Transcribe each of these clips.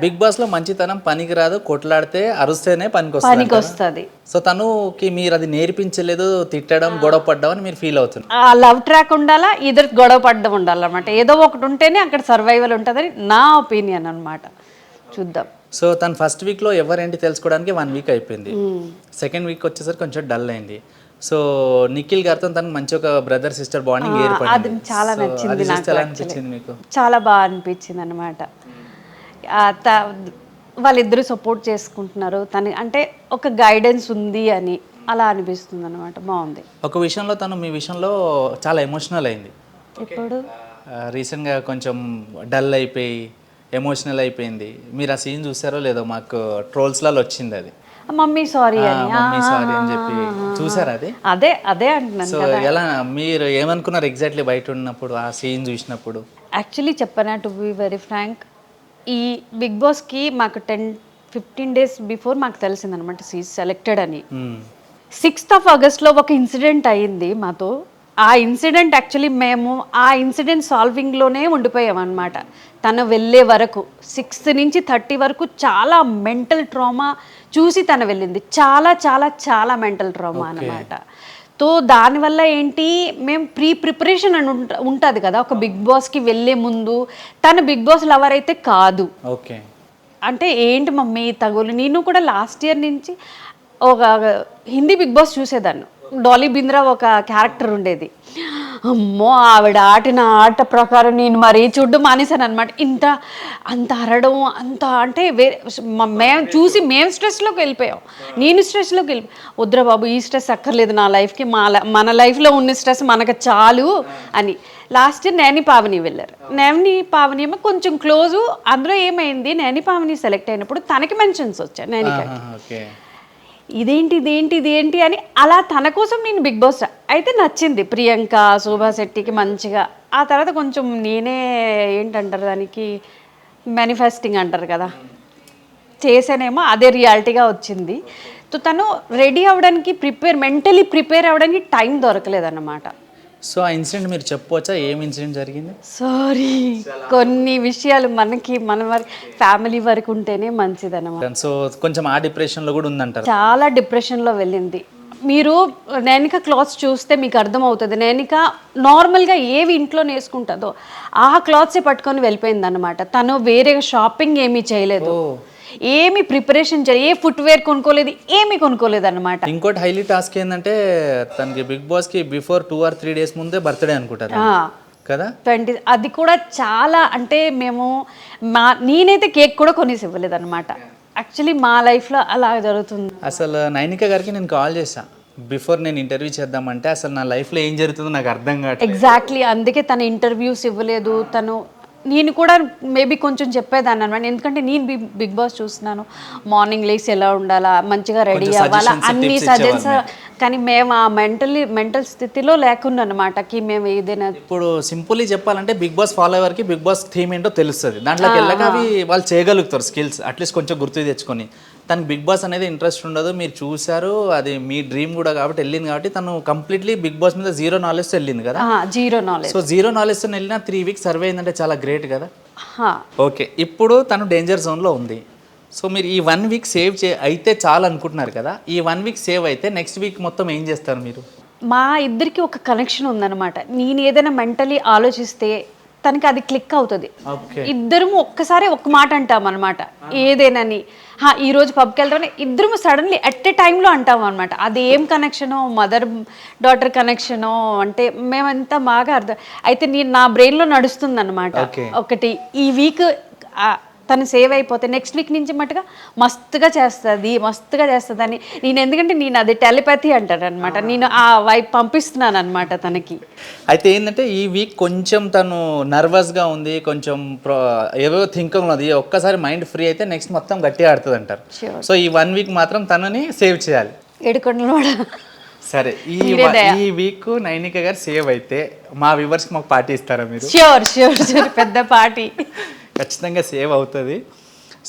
Big boss లో మంచితనం పనికి రాదు, కొట్లాడితే అరుస్తేనే పనికి వస్తుంది. సో తనుకి మీరు అది నేర్పించలేదు, తిట్టడం గొడవ పడ్డం అని మీరు ఫీల్ అవుతున్నారు. ఆ లవ్ ట్రాక్ ఉండాలా, ఇద్దరు గొడవ పడ్డం ఉండాలన్నమాట. ఏదో ఒకటి ఉంటేనే అక్కడ సర్వైవల్ ఉంటుందని నా ఒపీనియన్ అన్నమాట. చూద్దాం. సో తను ఫస్ట్ వీక్ లో ఎవరేంటి తెలుసుకోవడానికి 1 వీక్ అయిపోయింది. సెకండ్ వీక్ వచ్చేసరికి కొంచెం డల్ అయింది. సో నిఖిల్ గారితో తనకు మంచి ఒక బ్రదర్ సిస్టర్ బాండింగ్ అది ఏర్పడింది. చాలా నచ్చింది నాకు. ఎలా అనిపించింది మీకు? చాలా బాగా అనిపించింది అనమాట. వాళ్ళిద్దరూ సపోర్ట్ చేసుకుంటున్నారు. తను అంటే ఒక గైడెన్స్ ఉంది అని అలా అనిపిస్తుంది అనమాట. బాగుంది. ఒక విషయంలో తను మీ విషయంలో చాలా ఎమోషనల్ అయింది. ఇప్పుడు రీసెంట్గా కొంచెం డల్ అయిపోయి ఎమోషనల్ అయిపోయింది. మీరు ఆ సీన్ చూసారో లేదో, మాకు ట్రోల్స్లలో వచ్చింది అది. మమ్మీ సారీ అని మమ్మీ సారీ అని చెప్పి చూసారా అది? అదే అంటున్నాను. సో ఎలా మీరు ఏమనుకున్నారు ఎగ్జాక్ట్లీ బయట ఉన్నప్పుడు ఆ సీన్ చూసినప్పుడు? యాక్చువల్లీ చెప్పనా, టు బి వెరీ ఫ్రాంక్, ఈ బిగ్ బాస్కి మాకు 10-15 డేస్ బిఫోర్ మాకు తెలిసిందనమాట సీజ్ సెలెక్టెడ్ అని. 6th ఆగస్ట్లో ఒక ఇన్సిడెంట్ అయ్యింది మాతో. ఆ ఇన్సిడెంట్ యాక్చువల్లీ మేము ఆ ఇన్సిడెంట్ సాల్వింగ్లోనే ఉండిపోయాం అనమాట. తను వెళ్ళే వరకు 6th నుంచి 30 వరకు చాలా మెంటల్ ట్రామా చూసి తను వెళ్ళింది. చాలా చాలా చాలా మెంటల్ ట్రామా అనమాట. తో దానివల్ల ఏంటి, మేము ప్రిపరేషన్ అని ఉంటుంది కదా ఒక బిగ్ బాస్కి వెళ్ళే ముందు. తను బిగ్ బాస్ లవర్ అయితే కాదు. ఓకే, అంటే ఏంటి మమ్మీ తగులు. నేను కూడా లాస్ట్ ఇయర్ నుంచి ఒక హిందీ బిగ్ బాస్ చూసేదాన్ని. డాలీ బింద్రా ఒక క్యారెక్టర్ ఉండేది. అమ్మో, ఆవిడ ఆడిన ఆట ప్రకారం నేను మరీ చూడడం మానేశాను అనమాట. అంత అరడం అంత అంటే మేము స్ట్రెస్లోకి వెళ్ళిపోయాం. నేను స్ట్రెస్లోకి వద్దురా బాబు, ఈ స్ట్రెస్ అక్కర్లేదు నా లైఫ్కి, మన లైఫ్లో ఉన్న స్ట్రెస్ మనకు చాలు అని లాస్ట్ ఇయర్ నేని పావని వెళ్ళారు. నేని పావని ఏమో కొంచెం క్లోజు. అందులో ఏమైంది, నేని పావని సెలెక్ట్ అయినప్పుడు తనకి మెన్షన్స్ వచ్చాయి నేనికి. ఇదేంటి అని అలా తన కోసం నేను బిగ్ బాస్ అయితే నచ్చింది. ప్రియాంక, శోభా శెట్టికి మంచిగా. ఆ తర్వాత కొంచెం నేనే ఏంటంటారు దానికి, మేనిఫెస్టింగ్ అంటారు కదా, చేసానేమో అదే రియాలిటీగా వచ్చింది. సో తను రెడీ అవ్వడానికి మెంటలీ ప్రిపేర్ అవ్వడానికి టైం దొరకలేదన్నమాట. సో ఆ ఇన్సిడెంట్ మీరు చెప్పవచ్చా, ఏం ఇన్సిడెంట్ జరిగింది? సారీ, కొన్ని విషయాలు మన వరకు ఫ్యామిలీ వరకు ఉంటేనే మంచిది అన్నమాట. సో కొంచెం ఆ డిప్రెషన్లో కూడా ఉందంటారు. చాలా డిప్రెషన్లో వెళ్ళింది. మీరు నేనిక క్లాత్స్ చూస్తే మీకు అర్థమవుతుంది. నేనిక నార్మల్గా ఏవి ఇంట్లో వేసుకుంటుందో ఆ క్లాత్సే పట్టుకొని వెళ్ళిపోయింది అనమాట. తను వేరే షాపింగ్ ఏమీ చేయలేదు, ఏమి ప్రిపరేషన్ చేయలేదు, ఏ ఫుట్వేర్ కొనుక్కోలేదు, ఏమీ కొనుక్కోలేదు అనమాట. ఇంకోటి హైలైట్ టాస్క్ ఏంటంటే తనకి బిగ్ బాస్ కి బిఫోర్ 2 or 3 days ముందే బర్త్డే అనుకుంటారు కదా, 20. అది కూడా చాలా అంటే నేనైతే కేక్ కూడా కొనేసి ఇవ్వలేదు అనమాట. యాక్చువల్లీ మా లైఫ్లో అలా జరుగుతుంది. అసలు నైనిక గారికి నేను కాల్ చేశా బిఫోర్ నేను ఇంటర్వ్యూ చేద్దామంటే, అసలు నా లైఫ్లో ఏం జరుగుతుందో నాకు అర్థం కావట్లేదు. ఎగ్జాక్ట్లీ, అందుకే తన ఇంటర్వ్యూస్ ఇవ్వలేదు. నేను కూడా మేబీ కొంచెం చెప్పేదాన్ని అనమాట. ఎందుకంటే నేను బిగ్ బాస్ చూస్తున్నాను, మార్నింగ్ లేసి ఎలా ఉండాలా, మంచిగా రెడీ అవ్వాలా, అన్ని సజెషన్స్. కానీ మేము ఆ మెంటల్ స్థితిలో లేకుండా అనమాట. మేము ఏదైనా ఇప్పుడు సింపుల్లీ చెప్పాలంటే బిగ్ బాస్ ఫాలోవర్కి బిగ్ బాస్ థీమ్ ఏంటో తెలుస్తుంది. దాంట్లోకి వెళ్ళక అవి వాళ్ళు చేయగలుగుతారు స్కిల్స్, అట్లీస్ట్ కొంచెం గుర్తు తెచ్చుకొని. తనకి బిగ్ బాస్ అనేది ఇంట్రెస్ట్ ఉండదు, మీరు చూసారు, అది మీ డ్రీమ్ కూడా కాబట్టి వెళ్ళింది. కాబట్టి తను కంప్లీట్లీ బిగ్ బాస్ మీద 0 knowledge వెళ్ళింది కదా. 0 knowledge. సో 0 knowledge వెళ్ళిన 3 weeks సర్వే అయిందంటే చాలా గ్రేట్ కదా. ఓకే, ఇప్పుడు తను డేంజర్ జోన్లో ఉంది. సో మీరు ఈ 1 week సేవ్ అయితే చాలు అనుకుంటున్నారు కదా. ఈ 1 week సేవ్ అయితే నెక్స్ట్ వీక్ మొత్తం ఏం చేస్తారు మీరు? మా ఇద్దరికి ఒక కనెక్షన్ ఉందన్నమాట. నేను ఏదైనా మెంటలీ ఆలోచిస్తే తనకి అది క్లిక్ అవుతుంది. ఇద్దరం ఒక్కసారి ఒక్క మాట అంటాం అనమాట. ఏదేనని ఈరోజు పబ్కి వెళ్తామని ఇద్దరము సడన్లీ ఎట్ ఏ టైంలో అంటాం అనమాట. అది ఏం కనెక్షనో, మదర్ డాటర్ కనెక్షనో అంటే మేమంతా బాగా అర్థం అయితే నా బ్రెయిన్లో నడుస్తుంది అనమాట. ఒకటి ఈ వీక్ తను సేవ్ అయిపోతే నెక్స్ట్ వీక్ నుంచి మట్టుగా మస్తుగా చేస్తుంది అని ఎందుకంటే నేను అది టెలిపతి అంటారు అనమాట. నేను ఆ వైపు పంపిస్తున్నాను అనమాట తనకి. అయితే ఏంటంటే ఈ వీక్ కొంచెం తను నర్వస్గా ఉంది, కొంచెం ఏవో థింకింగ్ ఉన్నది. ఒక్కసారి మైండ్ ఫ్రీ అయితే నెక్స్ట్ మొత్తం గట్టిగా ఆడుతుంది అంటారు. సో ఈ 1 week మాత్రం తనని సేవ్ చేయాలి. ఏడుకొండలు సరే, ఈ వీక్ నైనిక గారు సేవ్ అయితే మా వ్యూవర్స్కి మాకు పార్టీ ఇస్తారా మీరు? ష్యూర్, పెద్ద పార్టీ ఖచ్చితంగా సేవ్ అవుతుంది.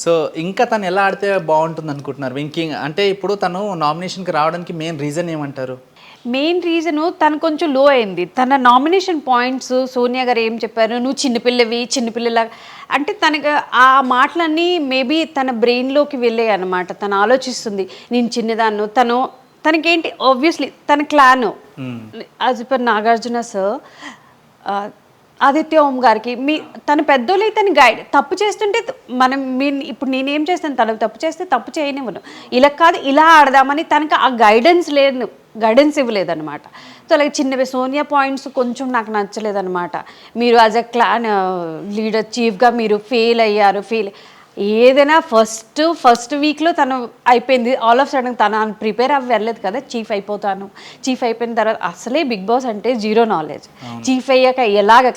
సో ఇంకా తను ఎలా ఆడితే బాగుంటుంది అనుకుంటున్నారు? వింకింగ్ అంటే ఇప్పుడు తను నామినేషన్కి రావడానికి మెయిన్ రీజన్ ఏమంటారు? మెయిన్ రీజను తను కొంచెం లో అయింది. తన నామినేషన్ పాయింట్స్ సోనియా గారు ఏం చెప్పారు, నువ్వు చిన్నపిల్లవి చిన్నపిల్లలా అంటే తనకు ఆ మాటలన్నీ మేబీ తన బ్రెయిన్లోకి వెళ్ళాయి అనమాట. తను ఆలోచిస్తుంది నేను చిన్నదాన్ను, తనకేంటి ఆబ్వియస్లీ తన క్లాను as per Nagarjuna sir, Aditya Om గారికి తన పెద్దోళ్ళు తను గైడ్ తప్పు చేస్తుంటే ఇప్పుడు నేనేం చేస్తాను, తను తప్పు చేస్తే తప్పు చేయనివ్వను, ఇలా కాదు ఇలా ఆడదామని తనకు ఆ గైడెన్స్ ఇవ్వలేదన్నమాట. సో అలాగే చిన్నవి సోనియా పాయింట్స్ కొంచెం నాకు నచ్చలేదన్నమాట. మీరు యాజ్ అ క్లాన్ లీడర్ చీఫ్గా మీరు ఫెయిల్ అయ్యారు. ఏదైనా ఫస్ట్ వీక్లో తను అయిపోయింది. ఆల్ ఆఫ్ సడన్ తను ప్రిపేర్ అవ్వి వెళ్ళలేదు కదా, చీఫ్ అయిపోయిన తర్వాత అసలే బిగ్ బాస్ అంటే జీరో నాలెడ్జ్. చీఫ్ అయ్యాక ఎలాగ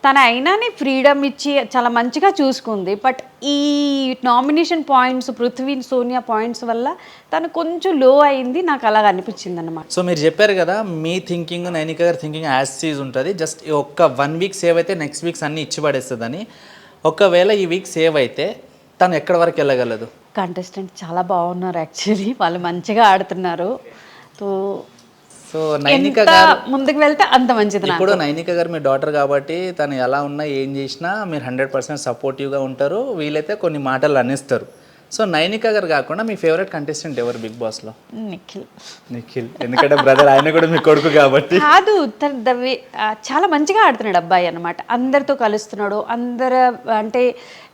తన అయినానే ఫ్రీడమ్ ఇచ్చి చాలా మంచిగా చూసుకుంది. బట్ ఈ nomination points Prithvi Sonia points వల్ల తను కొంచెం లో అయింది, నాకు అలాగ అనిపించింది అనమాట. సో మీరు చెప్పారు కదా మీ థింకింగ్ నైనిక గారి థింకింగ్ యాజ్ సీజ్ ఉంటుంది, జస్ట్ ఒక్క 1 వీక్ సేవ్ అయితే నెక్స్ట్ వీక్స్ అన్నీ ఇచ్చి పడేస్తుందని. ఒకవేళ ఈ వీక్ సేవ్ అయితే తను ఎక్కడి వరకు వెళ్ళగలదు? కంటెస్టెంట్ చాలా బాగున్నారు యాక్చువల్లీ, వాళ్ళు మంచిగా ఆడుతున్నారు. సో నైనిక ఎంత గారు ముందుకు వెళ్తే అంత మంచిది. ఇప్పుడు నైనిక గారు మీ డాటర్ కాబట్టి తను ఎలా ఉన్నా ఏం చేసినా మీరు 100% సపోర్టివ్గా ఉంటారు, వీలైతే కొన్ని మాటలు అనేస్తారు. సో నైనిక గారు కాకుండా మీ ఫేవరెట్ కంటెస్టెంట్ ఎవరు బిగ్ బాస్లో? నిఖిల్, ఎందుకంటే బ్రదర్ ఆయన కూడా మీ కొడుకు కాబట్టి. కాదు, చాలా మంచిగా ఆడుతున్నాడు అబ్బాయి అనమాట. అందరితో కలుస్తున్నాడు. అంటే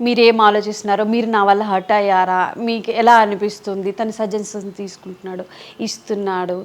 మీరేం ఆలోచిస్తున్నారో, మీరు నా వల్ల హర్ట్ అయ్యారా, మీకు ఎలా అనిపిస్తుంది, తన సజెషన్స్ తీసుకుంటున్నాడు, ఇస్తున్నాడు.